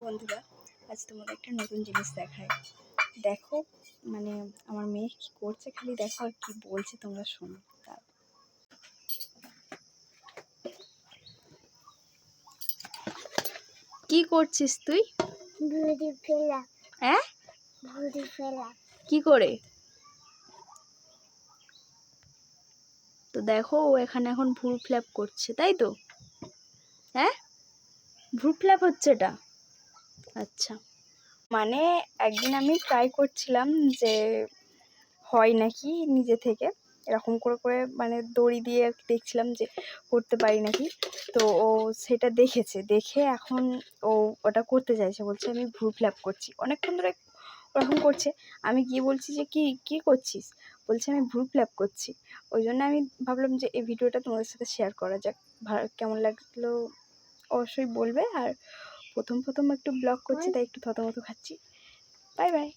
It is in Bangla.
বন্ধুরা, আজ তোমাদের একটা নতুন জিনিস দেখায়। দেখো, মানে আমার মেয়ে কি করছে, খালি দেখো আর কি বলছে তোমরা শোনো। কি করছিস তুই? ভুঁড়ি ফেলা। হ্যাঁ, ভুঁড়ি ফেলা। কি করে? তো দেখো, ও এখানে এখন ভ্রু ফ্ল্যাপ করছে, তাই তো? হ্যাঁ, ভ্রু ফ্ল্যাপ হচ্ছে এটা। আচ্ছা, মানে একদিন আমি ট্রাই করছিলাম যে হয় নাকি নিজে থেকে, এরকম করে করে মানে দড়ি দিয়ে দেখছিলাম যে করতে পারি নাকি। তো ও সেটা দেখেছে, দেখে এখন ও ওটা করতে চাইছে, বলছে আমি ভ্রু ফ্ল্যাপ করছি। অনেকক্ষণ ধরে ওরকম করছে। আমি গিয়ে বলছি যে কি করছিস? বলছে আমি ভ্রু ফ্ল্যাপ করছি। ওই জন্য আমি ভাবলাম যে এই ভিডিওটা তোমাদের সাথে শেয়ার করা যাক। কেমন লাগলো অবশ্যই বলবে। আর প্রথম একটু ব্লগ করছি, তাই একটু থতমত খাচ্ছি। Bye bye.